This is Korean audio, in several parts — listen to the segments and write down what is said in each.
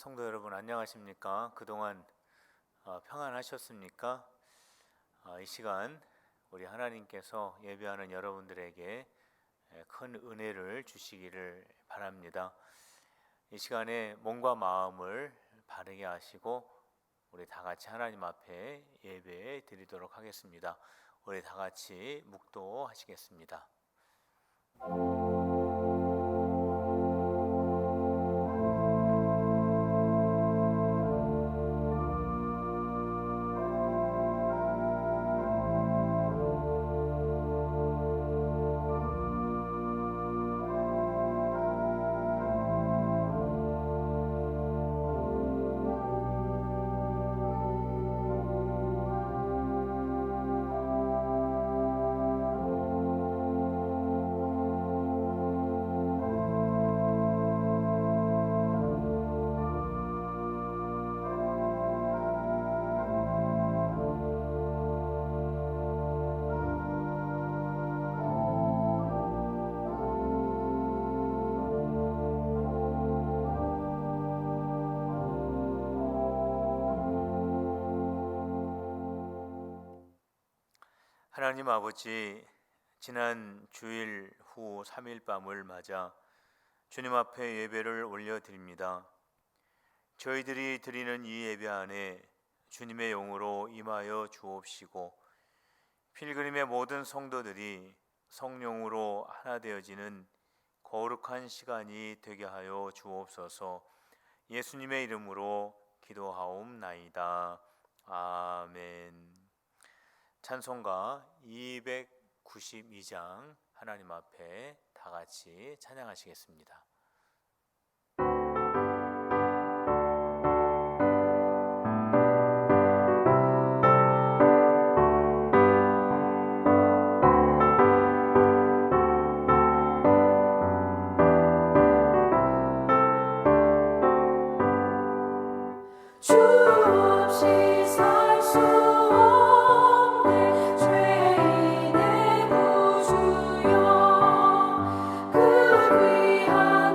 성도 여러분 안녕하십니까? 그동안 평안하셨습니까? 이 시간 우리 하나님께서 예배하는 여러분들에게 큰 은혜를 주시기를 바랍니다. 이 시간에 몸과 마음을 바르게 하시고 우리 다 같이 하나님 앞에 예배 드리도록 하겠습니다. 우리 다 같이 묵도하시겠습니다. 하나님 아버지, 지난 주일 후 3일 밤을 맞아 주님 앞에 예배를 올려드립니다. 저희들이 드리는 이 예배 안에 주님의 영으로 임하여 주옵시고 필그림의 모든 성도들이 성령으로 하나 되어지는 거룩한 시간이 되게 하여 주옵소서. 예수님의 이름으로 기도하옵나이다. 아멘. 찬송가 292장 하나님 앞에 다 같이 찬양하시겠습니다. 주 없이 살 수 없네 죄인의 구주여 그 귀한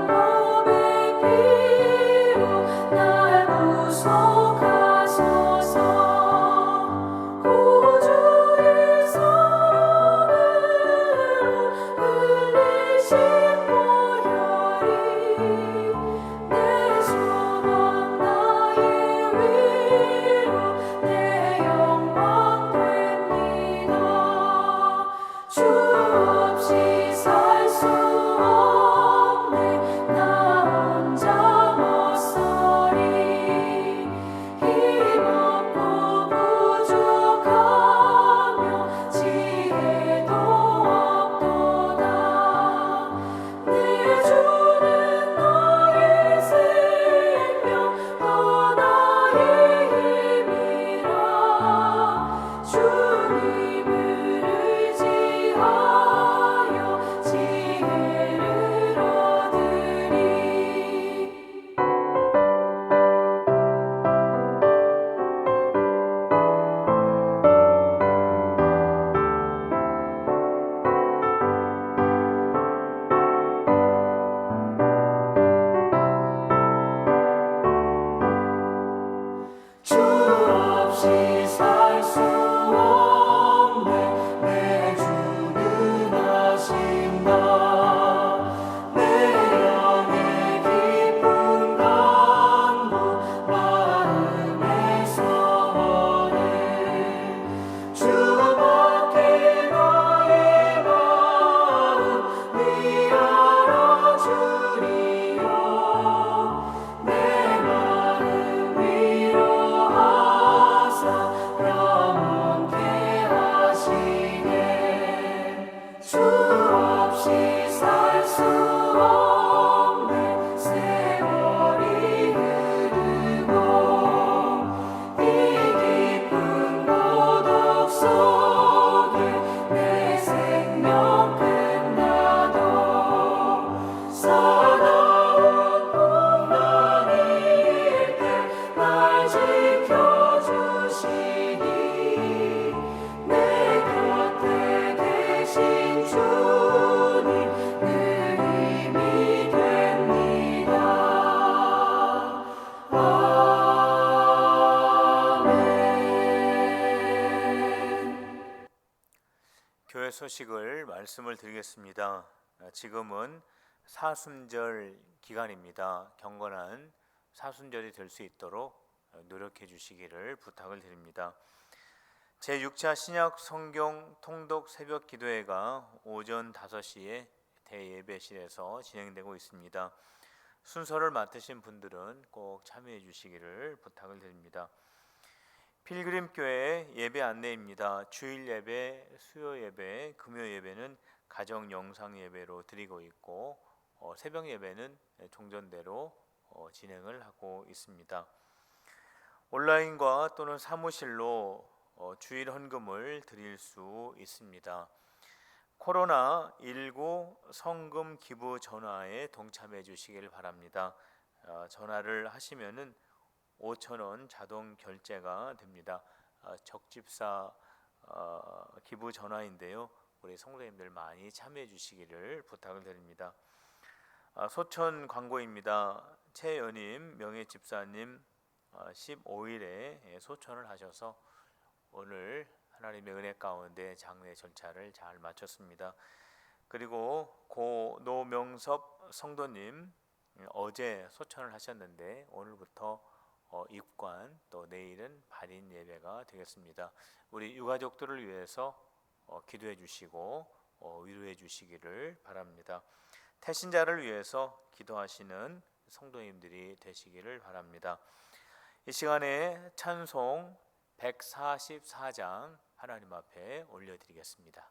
소식을 말씀을 드리겠습니다. 지금은 사순절 기간입니다. 경건한 사순절이 될 수 있도록 노력해 주시기를 부탁을 드립니다. 제6차 신약 성경 통독 새벽 기도회가 오전 5시에 대예배실에서 진행되고 있습니다. 순서를 맡으신 분들은 꼭 참여해 주시기를 부탁을 드립니다. 필그림 교회 예배 안내입니다. 주일 예배, 수요 예배, 금요 예배는 가정 영상 예배로 드리고 있고 새벽 예배는 종전대로 진행을 하고 있습니다. 온라인과 또는 사무실로 주일 헌금을 드릴 수 있습니다. 코로나19 성금 기부 전화에 동참해 주시길 바랍니다. 전화를 하시면은 5,000원 자동 결제가 됩니다. 적집사 기부 전화인데요. 우리 성도님들 많이 참여해 주시기를 부탁을 드립니다. 소천 광고입니다. 최연임 명예집사님 15일에 소천을 하셔서 오늘 하나님의 은혜 가운데 장례 절차를 잘 마쳤습니다. 그리고 고 노명섭 성도님 어제 소천을 하셨는데 오늘부터 입관, 또 내일은 발인 예배가 되겠습니다. 우리 유가족들을 위해서 기도해 주시고 위로해 주시기를 바랍니다. 태신자를 위해서 기도하시는 성도님들이 되시기를 바랍니다. 이 시간에 찬송 144장 하나님 앞에 올려드리겠습니다.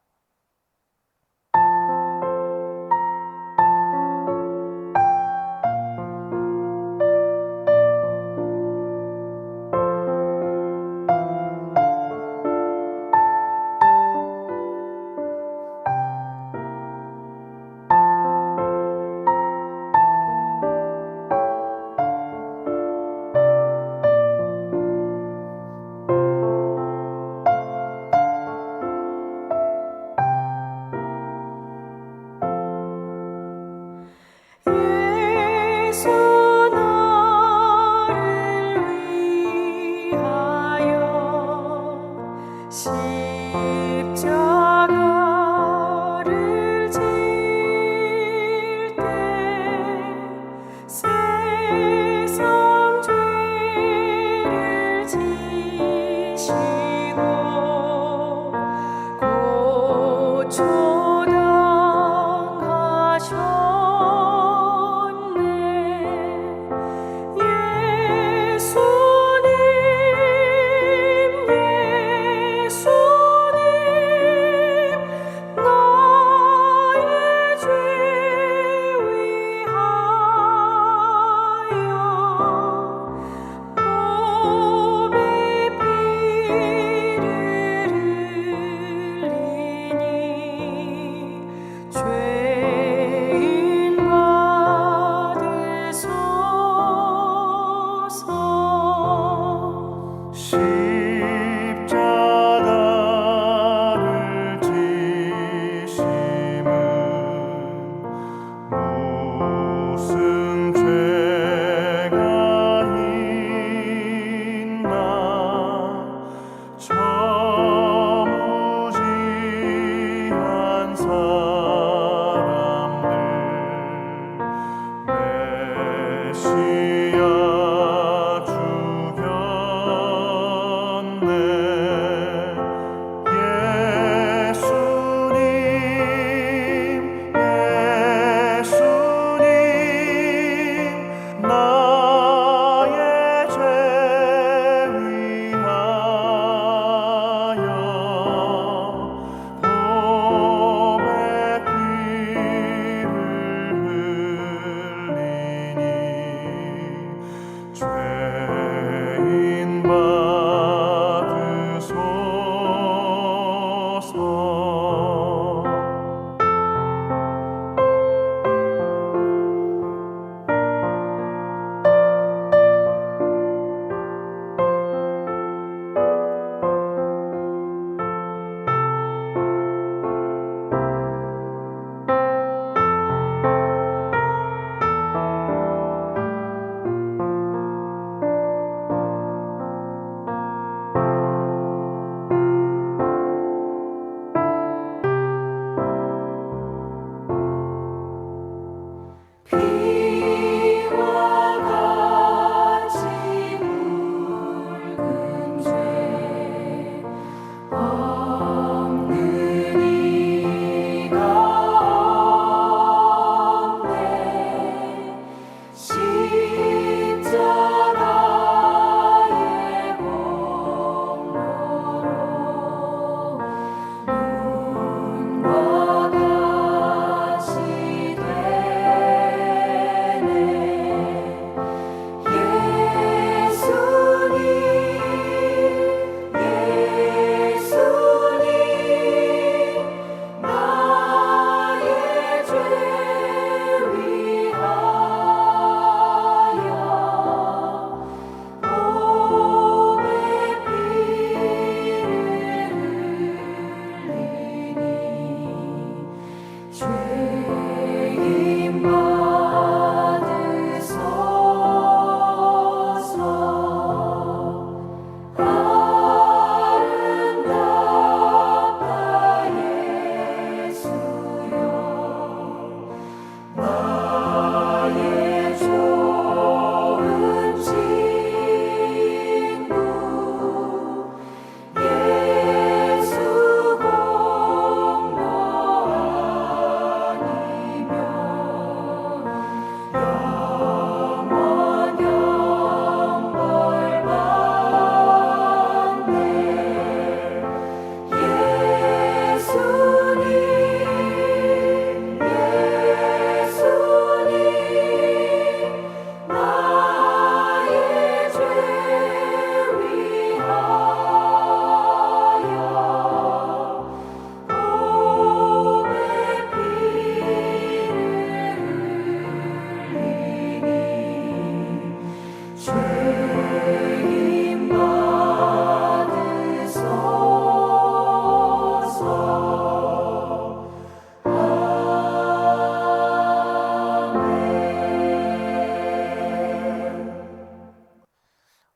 예수 나를 위하여 십자가를 질 때 세상 죄를 지시고 고초당하셨네. 예수님 나의 죄 위하여 보배 피를 흘리니 죄인 받으소서. 십자가를 지심은 무슨 죄가 있나 저무지한 사람들 메시아 죽였네. 예수님 나의 죄 위하여 보배 피를 흘리니 죄인 받으소서. 죄인 받으소서.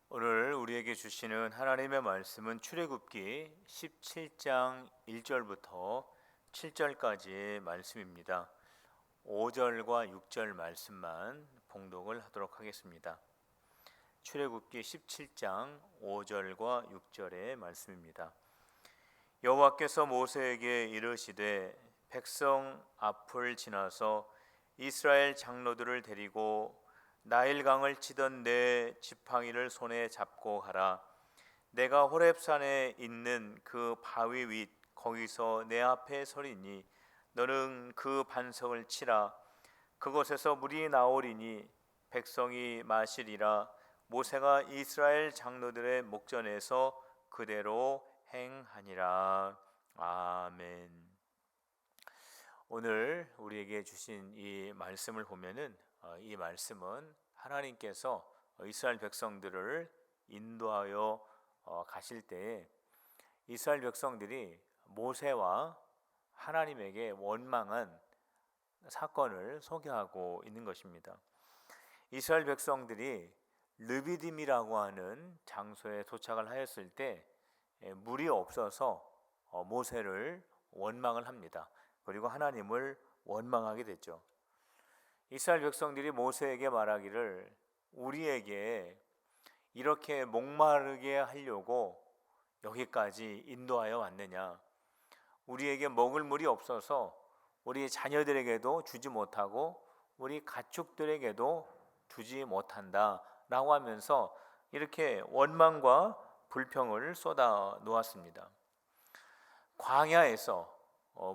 오늘 우리에게 주시는 하나님의 말씀은 출애굽기 17장 1절부터 7절까지의 말씀입니다. 5절과 6절 말씀만 봉독을 하도록 하겠습니다. 출애굽기 17장 5절과 6절의 말씀입니다. 여호와께서 모세에게 이르시되 백성 앞을 지나서 이스라엘 장로들을 데리고 나일강을 치던 내 지팡이를 손에 잡고 가라. 내가 호렙산에 있는 그 바위 윗 거기서 내 앞에 서리니 너는 그 반석을 치라. 그곳에서 물이 나오리니 백성이 마시리라. 모세가 이스라엘 장로들의 목전에서 그대로 행하니라. 아멘. 오늘 우리에게 주신 이 말씀을 보면은 이 말씀은 하나님께서 이스라엘 백성들을 인도하여 가실 때에 이스라엘 백성들이 모세와 하나님에게 원망한 사건을 소개하고 있는 것입니다. 이스라엘 백성들이 르비딤이라고 하는 장소에 도착을 하였을 때 물이 없어서 모세를 원망을 합니다. 그리고 하나님을 원망하게 됐죠. 이스라엘 백성들이 모세에게 말하기를 우리에게 이렇게 목마르게 하려고 여기까지 인도하여 왔느냐? 우리에게 먹을 물이 없어서 우리 자녀들에게도 주지 못하고 우리 가축들에게도 주지 못한다 라고 하면서 이렇게 원망과 불평을 쏟아 놓았습니다. 광야에서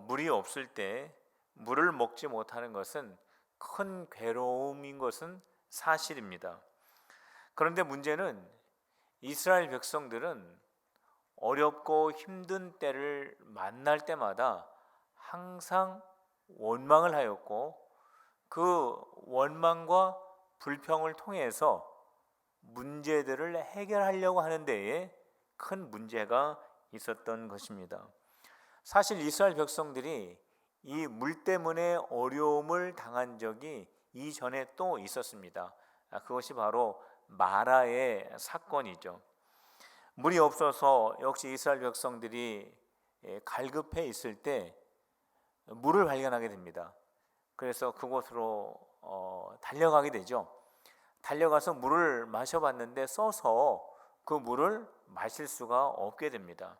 물이 없을 때 물을 먹지 못하는 것은 큰 괴로움인 것은 사실입니다. 그런데 문제는 이스라엘 백성들은 어렵고 힘든 때를 만날 때마다 항상 원망을 하였고 그 원망과 불평을 통해서 문제들을 해결하려고 하는 데에 큰 문제가 있었던 것입니다. 사실 이스라엘 백성들이 이 물 때문에 어려움을 당한 적이 이전에 또 있었습니다. 그것이 바로 마라의 사건이죠. 물이 없어서 역시 이스라엘 백성들이 갈급해 있을 때 물을 발견하게 됩니다. 그래서 그곳으로 달려가게 되죠. 달려가서 물을 마셔봤는데 써서 그 물을 마실 수가 없게 됩니다.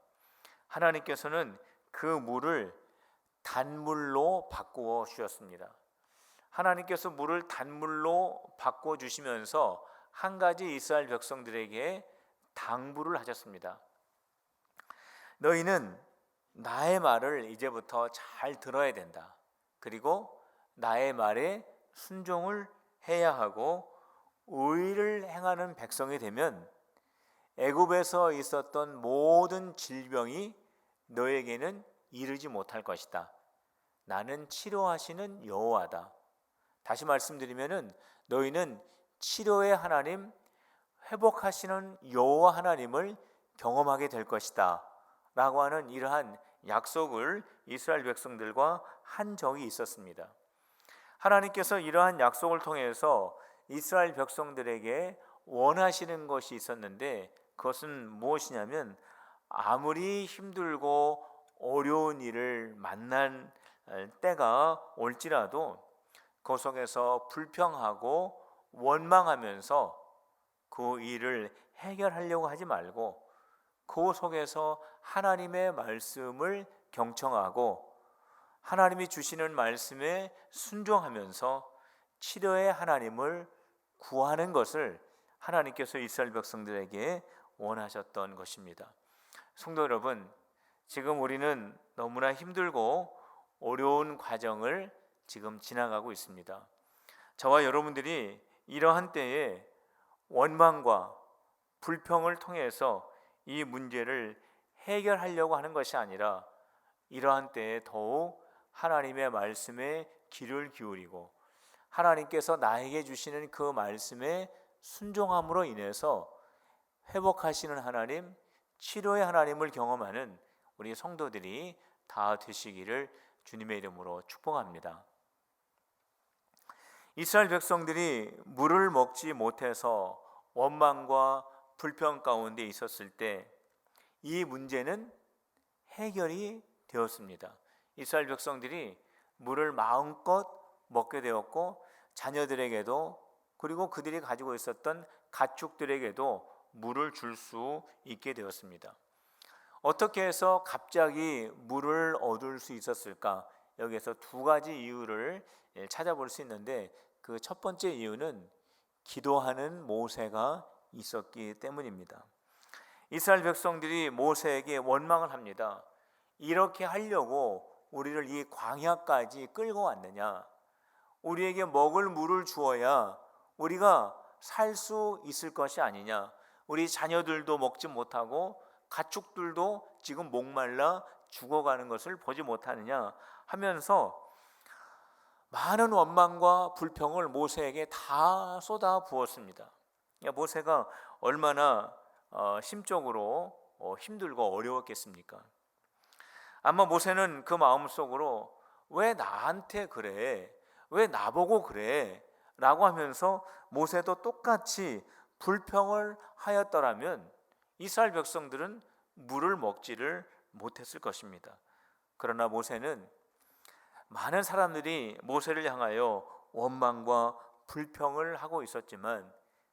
하나님께서는 그 물을 단물로 바꾸어 주셨습니다. 하나님께서 물을 단물로 바꾸어 주시면서 한 가지 이스라엘 백성들에게 당부를 하셨습니다. 너희는 나의 말을 이제부터 잘 들어야 된다. 그리고 나의 말에 순종을 해야 하고 의를 행하는 백성이 되면 애굽에서 있었던 모든 질병이 너에게는 이르지 못할 것이다. 나는 치료하시는 여호와다. 다시 말씀드리면은 너희는 치료의 하나님, 회복하시는 여호와 하나님을 경험하게 될 것이다 라고 하는 이러한 약속을 이스라엘 백성들과 한 적이 있었습니다. 하나님께서 이러한 약속을 통해서 이스라엘 백성들에게 원하시는 것이 있었는데 그것은 무엇이냐면 아무리 힘들고 어려운 일을 만난 때가 올지라도 그 속에서 불평하고 원망하면서 그 일을 해결하려고 하지 말고 그 속에서 하나님의 말씀을 경청하고 하나님이 주시는 말씀에 순종하면서 치료의 하나님을 구하는 것을 하나님께서 이스라엘 백성들에게 원하셨던 것입니다. 성도 여러분, 지금 우리는 너무나 힘들고 어려운 과정을 지금 지나가고 있습니다. 저와 여러분들이 이러한 때에 원망과 불평을 통해서 이 문제를 해결하려고 하는 것이 아니라 이러한 때에 더욱 하나님의 말씀에 귀를 기울이고 하나님께서 나에게 주시는 그 말씀에 순종함으로 인해서 회복하시는 하나님, 치료의 하나님을 경험하는 우리 성도들이 다 되시기를 주님의 이름으로 축복합니다. 이스라엘 백성들이 물을 먹지 못해서 원망과 불평 가운데 있었을 때 이 문제는 해결이 되었습니다. 이스라엘 백성들이 물을 마음껏 먹게 되었고 자녀들에게도 그리고 그들이 가지고 있었던 가축들에게도 물을 줄 수 있게 되었습니다. 어떻게 해서 갑자기 물을 얻을 수 있었을까? 여기에서 두 가지 이유를 찾아볼 수 있는데 그 첫 번째 이유는 기도하는 모세가 있었기 때문입니다. 이스라엘 백성들이 모세에게 원망을 합니다. 이렇게 하려고 우리를 이 광야까지 끌고 왔느냐? 우리에게 먹을 물을 주어야 우리가 살 수 있을 것이 아니냐? 우리 자녀들도 먹지 못하고 가축들도 지금 목말라 죽어가는 것을 보지 못하느냐 하면서 많은 원망과 불평을 모세에게 다 쏟아 부었습니다. 모세가 얼마나 심적으로 힘들고 어려웠겠습니까? 아마 모세는 그 마음속으로 왜 나한테 그래? 왜 나보고 그래? 라고 하면서 모세도 똑같이 불평을 하였더라면 이스라엘 백성들은 물을 먹지를 못했을 것입니다. 그러나 모세는 많은 사람들이 모세를 향하여 원망과 불평을 하고 있었지만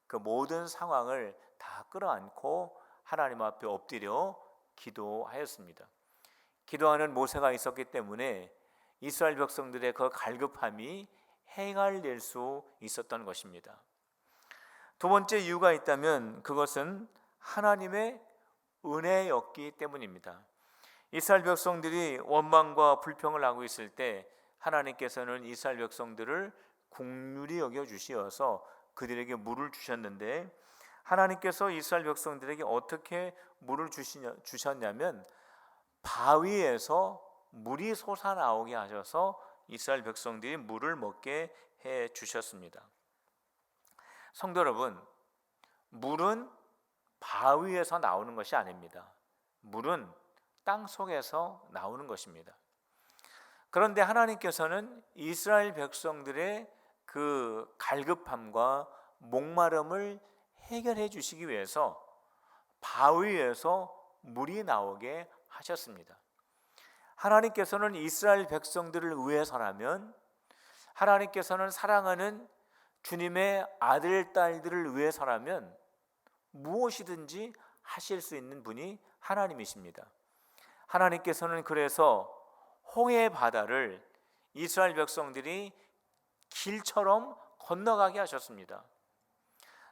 그 모든 상황을 다 끌어안고 하나님 앞에 엎드려 기도하였습니다. 기도하는 모세가 있었기 때문에 이스라엘 백성들의 그 갈급함이 해결될 수 있었던 것입니다. 두 번째 이유가 있다면 그것은 하나님의 은혜였기 때문입니다. 이스라엘 백성들이 원망과 불평을 하고 있을 때 하나님께서는 이스라엘 백성들을 긍휼히 여겨 주시어서 그들에게 물을 주셨는데 하나님께서 이스라엘 백성들에게 어떻게 물을 주셨냐면 바위에서 물이 솟아나오게 하셔서 이스라엘 백성들이 물을 먹게 해 주셨습니다. 성도 여러분, 물은 바위에서 나오는 것이 아닙니다. 물은 땅 속에서 나오는 것입니다. 그런데 하나님께서는 이스라엘 백성들의 그 갈급함과 목마름을 해결해 주시기 위해서 바위에서 물이 나오게 하셨습니다. 하나님께서는 이스라엘 백성들을 위해서라면, 하나님께서는 사랑하는 주님의 아들, 딸들을 위해서라면 무엇이든지 하실 수 있는 분이 하나님이십니다. 하나님께서는 그래서 홍해 바다를 이스라엘 백성들이 길처럼 건너가게 하셨습니다.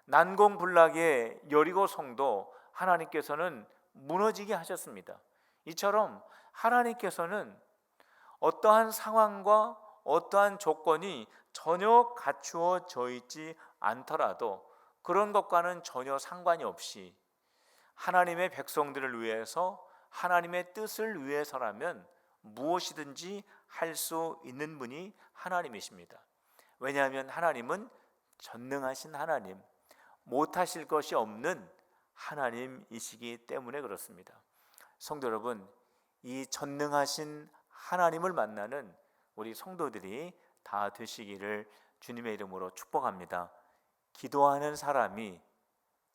난공불락의 여리고 성도 하나님께서는 무너지게 하셨습니다. 이처럼 하나님께서는 어떠한 상황과 어떠한 조건이 전혀 갖추어져 있지 않더라도 그런 것과는 전혀 상관이 없이 하나님의 백성들을 위해서 하나님의 뜻을 위해서라면 무엇이든지 할 수 있는 분이 하나님이십니다. 왜냐하면 하나님은 전능하신 하나님, 못하실 것이 없는 하나님이시기 때문에 그렇습니다. 성도 여러분, 이 전능하신 하나님을 만나는 우리 성도들이 다 되시기를 주님의 이름으로 축복합니다. 기도하는 사람이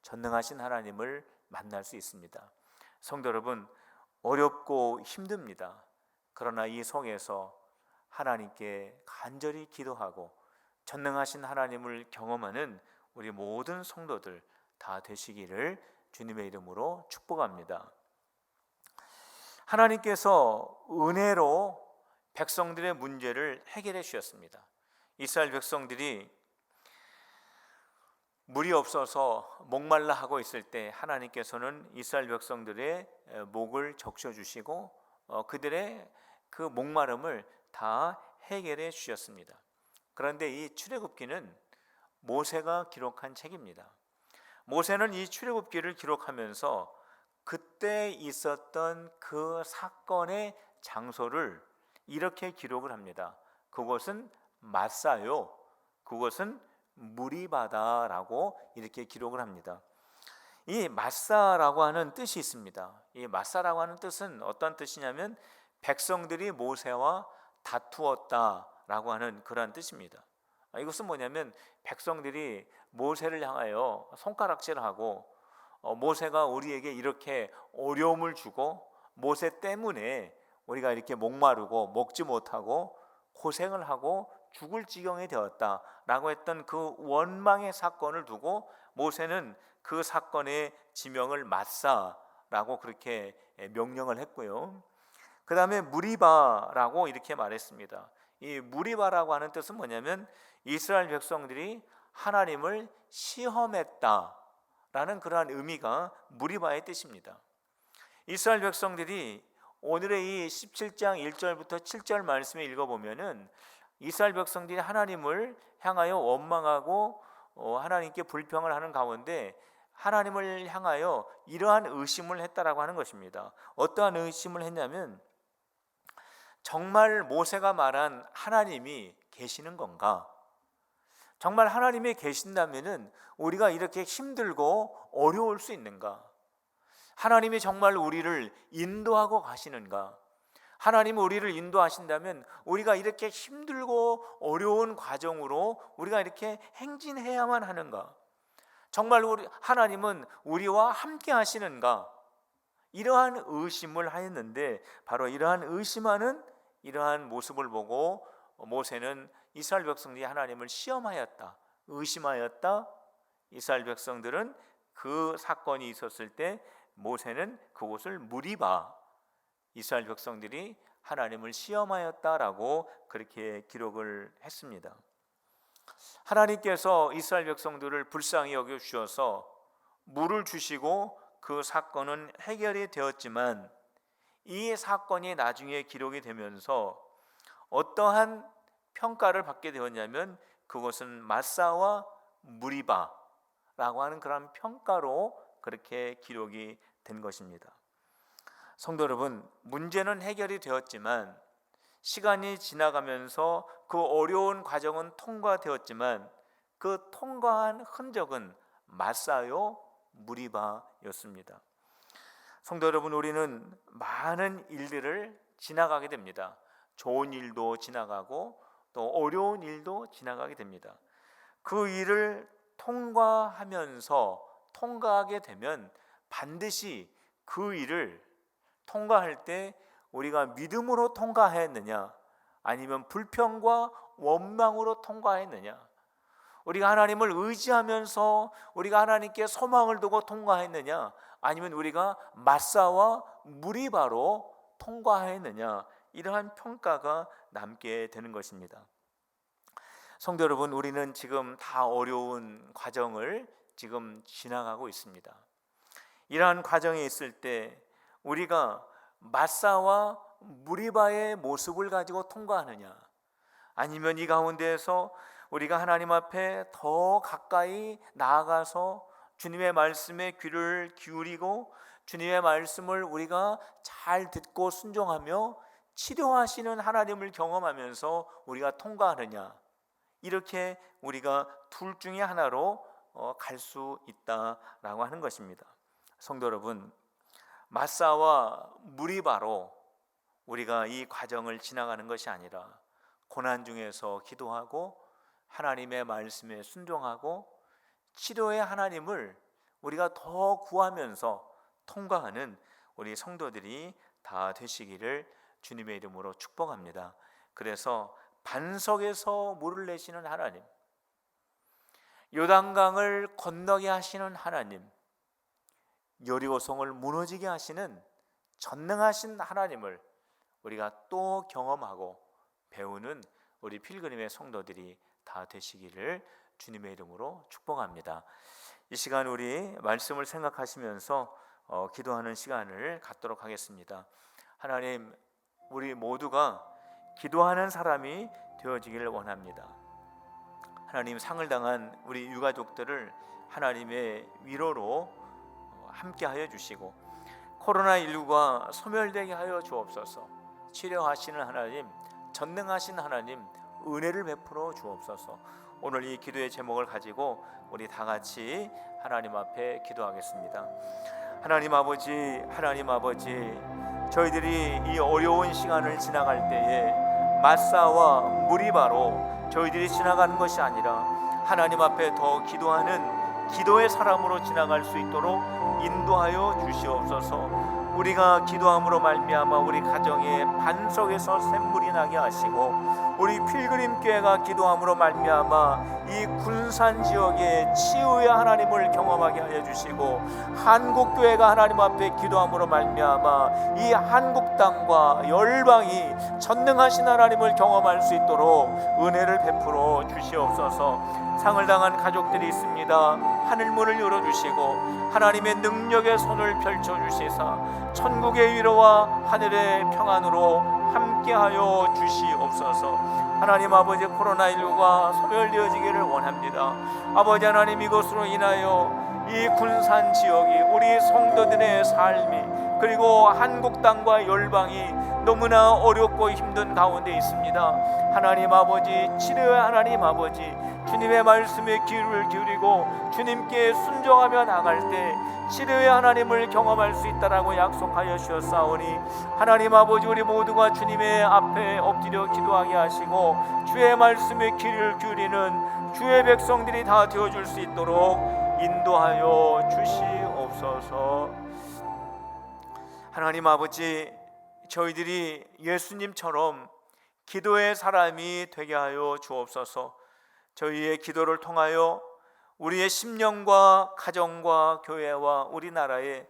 전능하신 하나님을 만날 수 있습니다. 성도 여러분, 어렵고 힘듭니다. 그러나 이 속에서 하나님께 간절히 기도하고 전능하신 하나님을 경험하는 우리 모든 성도들 다 되시기를 주님의 이름으로 축복합니다. 하나님께서 은혜로 백성들의 문제를 해결해 주셨습니다. 이스라엘 백성들이 물이 없어서 목말라 하고 있을 때 하나님께서는 이스라엘 백성들의 목을 적셔 주시고 그들의 그 목마름을 다 해결해 주셨습니다. 그런데 이 출애굽기는 모세가 기록한 책입니다. 모세는 이 출애굽기를 기록하면서 그때 있었던 그 사건의 장소를 이렇게 기록을 합니다. 그곳은 마사요, 그곳은 무리바다라고 이렇게 기록을 합니다. 이 마사라고 하는 뜻이 있습니다. 이 마사라고 하는 뜻은 어떤 뜻이냐면 백성들이 모세와 다투었다라고 하는 그러한 뜻입니다. 이것은 뭐냐면 백성들이 모세를 향하여 손가락질하고 모세가 우리에게 이렇게 어려움을 주고 모세 때문에 우리가 이렇게 목마르고 먹지 못하고 고생을 하고 죽을 지경이 되었다라고 했던 그 원망의 사건을 두고 모세는 그 사건의 지명을 마사라고 그렇게 명령을 했고요. 그 다음에 무리바라고 이렇게 말했습니다. 이 무리바라고 하는 뜻은 뭐냐면 이스라엘 백성들이 하나님을 시험했다라는 그러한 의미가 무리바의 뜻입니다. 이스라엘 백성들이 오늘의 이 17장 1절부터 7절 말씀을 읽어보면은 이스라엘 백성들이 하나님을 향하여 원망하고 하나님께 불평을 하는 가운데 하나님을 향하여 이러한 의심을 했다라고 하는 것입니다. 어떠한 의심을 했냐면 정말 모세가 말한 하나님이 계시는 건가? 정말 하나님이 계신다면은 우리가 이렇게 힘들고 어려울 수 있는가? 하나님이 정말 우리를 인도하고 가시는가? 하나님이 우리를 인도하신다면 우리가 이렇게 힘들고 어려운 과정으로 우리가 이렇게 행진해야만 하는가? 정말 하나님은 우리와 함께 하시는가? 이러한 의심을 하였는데 바로 이러한 의심하는 이러한 모습을 보고 모세는 이스라엘 백성들이 하나님을 시험하였다, 의심하였다. 이스라엘 백성들은 그 사건이 있었을 때 모세는 그곳을 무리바, 이스라엘 백성들이 하나님을 시험하였다라고 그렇게 기록을 했습니다. 하나님께서 이스라엘 백성들을 불쌍히 여겨 주셔서 물을 주시고 그 사건은 해결이 되었지만 이 사건이 나중에 기록이 되면서 어떠한 평가를 받게 되었냐면 그것은 마사와 무리바라고 하는 그런 평가로 그렇게 기록이 된 것입니다. 성도 여러분, 문제는 해결이 되었지만 시간이 지나가면서 그 어려운 과정은 통과되었지만 그 통과한 흔적은 마사요 무리바였습니다. 성도 여러분, 우리는 많은 일들을 지나가게 됩니다. 좋은 일도 지나가고 또 어려운 일도 지나가게 됩니다. 그 일을 통과하게 되면 반드시 그 일을 통과할 때 우리가 믿음으로 통과했느냐 아니면 불평과 원망으로 통과했느냐, 우리가 하나님을 의지하면서 우리가 하나님께 소망을 두고 통과했느냐 아니면 우리가 마사와 무리바로 통과했느냐, 이러한 평가가 남게 되는 것입니다. 성도 여러분, 우리는 지금 다 어려운 과정을 지금 지나가고 있습니다. 이러한 과정에 있을 때 우리가 마사와 무리바의 모습을 가지고 통과하느냐 아니면 이 가운데에서 우리가 하나님 앞에 더 가까이 나아가서 주님의 말씀에 귀를 기울이고 주님의 말씀을 우리가 잘 듣고 순종하며 치료하시는 하나님을 경험하면서 우리가 통과하느냐, 이렇게 우리가 둘 중에 하나로 갈 수 있다라고 하는 것입니다. 성도 여러분, 마사와 무리바로 우리가 이 과정을 지나가는 것이 아니라 고난 중에서 기도하고 하나님의 말씀에 순종하고 치료의 하나님을 우리가 더 구하면서 통과하는 우리 성도들이 다 되시기를 주님의 이름으로 축복합니다. 그래서 반석에서 물을 내시는 하나님, 요단강을 건너게 하시는 하나님, 여리고성을 무너지게 하시는 전능하신 하나님을 우리가 또 경험하고 배우는 우리 필그림의 성도들이 다 되시기를 주님의 이름으로 축복합니다. 이 시간 우리 말씀을 생각하시면서 기도하는 시간을 갖도록 하겠습니다. 하나님, 우리 모두가 기도하는 사람이 되어지기를 원합니다. 하나님, 상을 당한 우리 유가족들을 하나님의 위로로 함께하여 주시고 코로나19가 소멸되게 하여 주옵소서. 치료하시는 하나님, 전능하신 하나님, 은혜를 베풀어 주옵소서. 오늘 이 기도의 제목을 가지고 우리 다 같이 하나님 앞에 기도하겠습니다. 하나님 아버지, 하나님 아버지, 저희들이 이 어려운 시간을 지나갈 때에 마사와 무리바로 저희들이 지나가는 것이 아니라 하나님 앞에 더 기도하는 기도의 사람으로 지나갈 수 있도록 인도하여 주시옵소서. 우리가 기도함으로 말미암아 우리 가정의 반석에서 샘물이 나게 하시고, 우리 필그림교회가 기도함으로 말미암아 이 군산 지역의 치유의 하나님을 경험하게 하여 주시고, 한국교회가 하나님 앞에 기도함으로 말미암아 이 한국 땅과 열방이 전능하신 하나님을 경험할 수 있도록 은혜를 베풀어 주시옵소서. 상을 당한 가족들이 있습니다. 하늘문을 열어주시고 하나님의 능력의 손을 펼쳐주시사 천국의 위로와 하늘의 평안으로 함께하여 주시옵소서. 하나님 아버지, 코로나19가 소멸되어지기를 원합니다. 아버지 하나님, 이것으로 인하여 이 군산 지역이, 우리 성도들의 삶이, 그리고 한국 땅과 열방이 너무나 어렵고 힘든 가운데 있습니다. 하나님 아버지, 치료의 하나님 아버지, 주님의 말씀에 귀를 기울이고 주님께 순종하며 나갈 때 치료의 하나님을 경험할 수 있다라고 약속하여 주셨사오니, 하나님 아버지, 우리 모두가 주님의 앞에 엎드려 기도하게 하시고 주의 말씀에 귀를 기울이는 주의 백성들이 다 되어줄 수 있도록 인도하여 주시옵소서. 하나님 아버지, 저희들이 예수님처럼 기도의 사람이 되게 하여 주옵소서. 저희의 기도를 통하여 우리의 심령과 가정과 교회와 우리나라의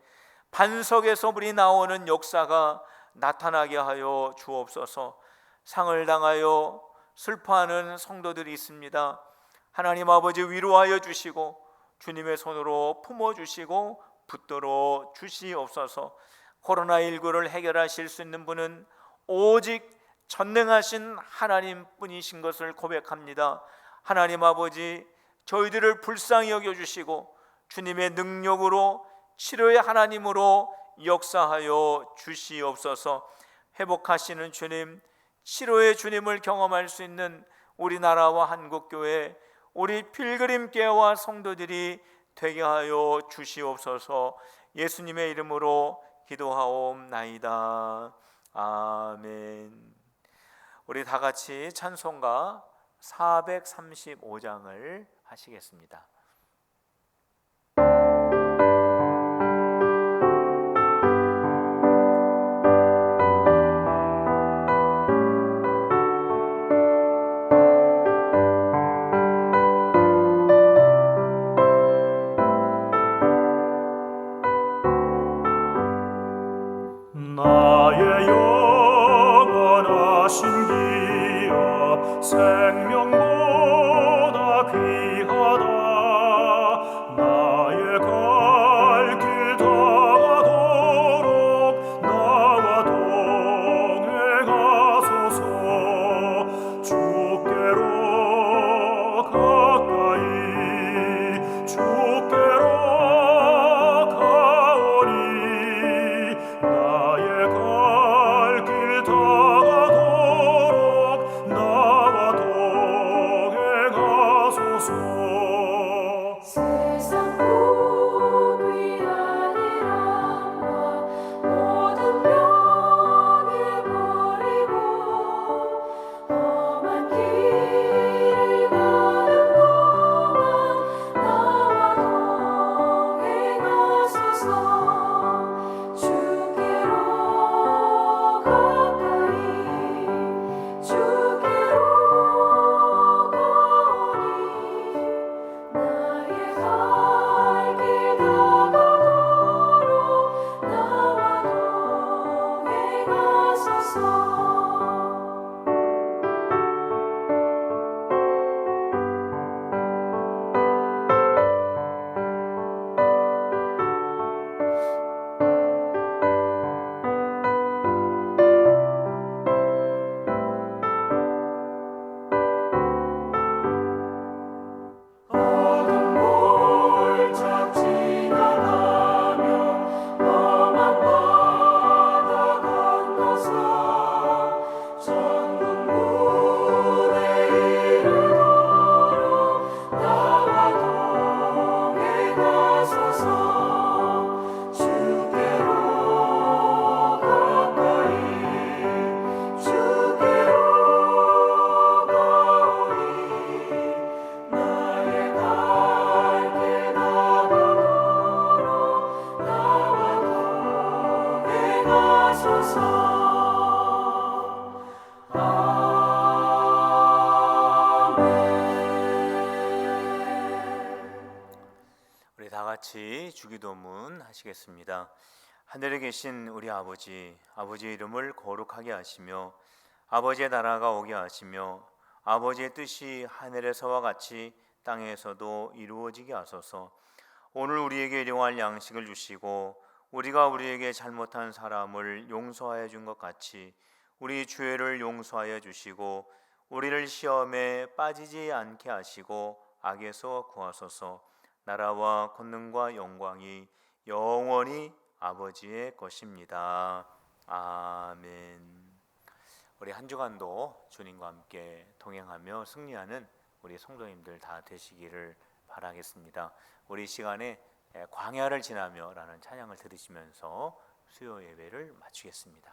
반석에서 물이 나오는 역사가 나타나게 하여 주옵소서. 상을 당하여 슬퍼하는 성도들이 있습니다. 하나님 아버지, 위로하여 주시고 주님의 손으로 품어주시고 붙들어 주시옵소서. 코로나19를 해결하실 수 있는 분은 오직 전능하신 하나님뿐이신 것을 고백합니다. 하나님 아버지, 저희들을 불쌍히 여겨주시고 주님의 능력으로 치료의 하나님으로 역사하여 주시옵소서. 회복하시는 주님, 치료의 주님을 경험할 수 있는 우리나라와 한국교회, 우리 필그림교회와 성도들이 되게 하여 주시옵소서. 예수님의 이름으로 기도하옵나이다. 아멘. 우리 다 같이 찬송가 435장을 하시겠습니다. 나의 영원하신 기업 생명보다 귀하다. 우리 다 같이 주기도문 하시겠습니다. 하늘에 계신 우리 아버지, 아버지의 이름을 거룩하게 하시며 아버지의 나라가 오게 하시며 아버지의 뜻이 하늘에서와 같이 땅에서도 이루어지게 하소서. 오늘 우리에게 일용할 양식을 주시고 우리가 우리에게 잘못한 사람을 용서하여 준 것 같이 우리 죄를 용서하여 주시고 우리를 시험에 빠지지 않게 하시고 악에서 구하소서. 나라와 권능과 영광이 영원히 아버지의 것입니다. 아멘. 우리 한 주간도 주님과 함께 동행하며 승리하는 우리 성도님들 다 되시기를 바라겠습니다. 우리 시간에 광야를 지나며 라는 찬양을 들으시면서 수요 예배를 마치겠습니다.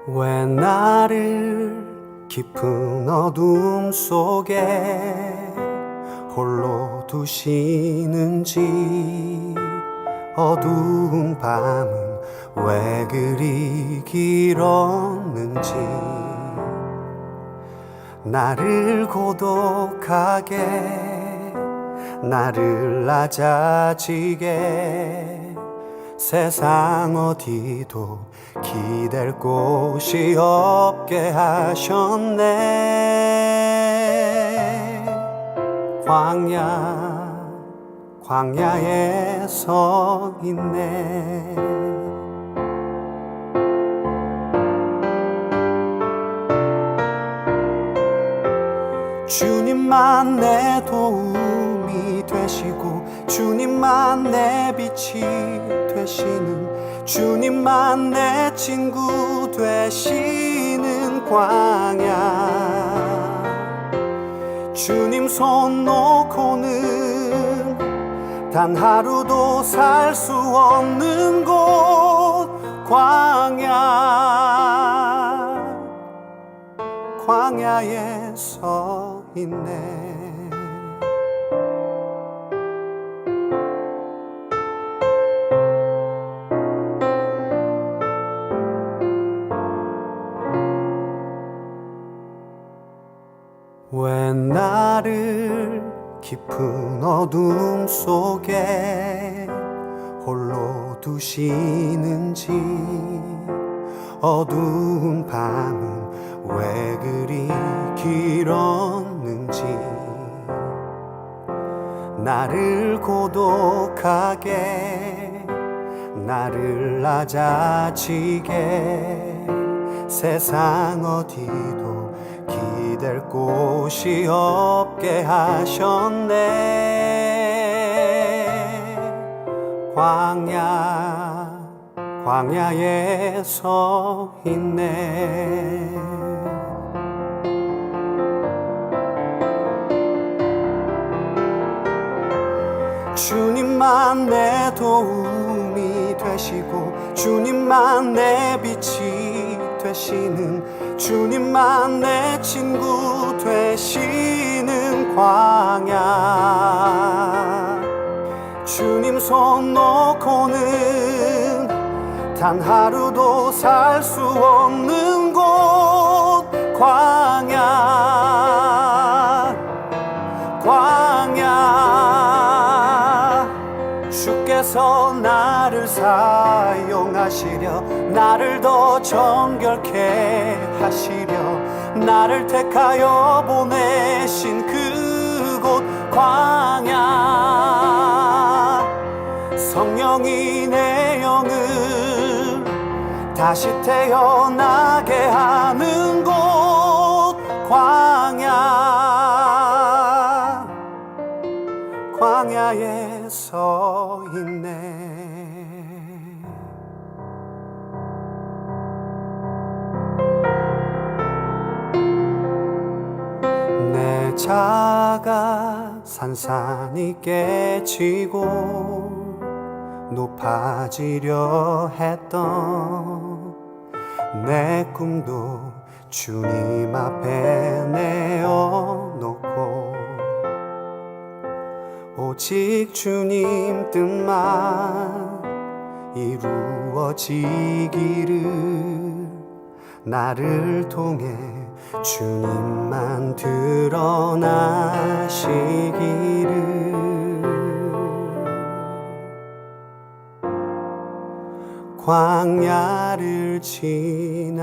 왜 나를 깊은 어둠 속에 홀로 두시는지, 어두운 밤은 왜 그리 길었는지, 나를 고독하게, 나를 낮아지게, 세상 어디도 기댈 곳이 없게 하셨네. 광야에 서 있네. 주님만 내 도움이 되시고 주님만 내 빛이 되시는, 주님만 내 친구 되시는 광야. 주님 손 놓고는 단 하루도 살 수 없는 곳, 광야에 서 있네. 왜 나를 깊은 어둠 속에 홀로 두시는지, 어두운 밤은 왜 그리 길었는지, 나를 고독하게, 나를 낮아지게, 세상 어디도 기댈 곳이 없게 하셨네. 광야에 서 있네. 주님만 내 도움이 되시고 주님만 내 빛이 되시는, 주님만 내 친구 되시는 광야. 주님 손 놓고는 단 하루도 살 수 없는 곳, 광야. 주께서 나를 사용하시려, 나를 더 정결케 하시려, 나를 택하여 보내신 그곳 광야. 성령이 내 영을 다시 태어나게 하는 곳, 광야에 서 있네. 내 자가 산산이 깨지고 높아지려 했던 내 꿈도 주님 앞에 내어놓고 오직 주님 뜻만 이루어지기를 나를 통해 주님만 드러나시기를 광야를 지나며